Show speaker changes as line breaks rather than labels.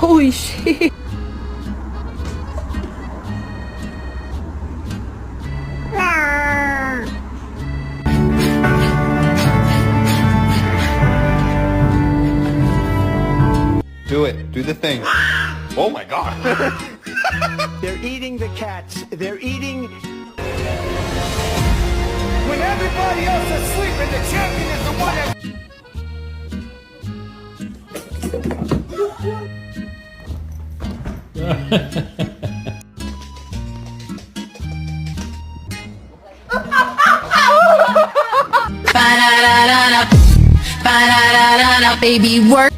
Holy shit.
Do it. Do the thing. Oh my god.
They're eating the cats. They're eating... When everybody else is sleeping, the champion is the one that...
Baby, work.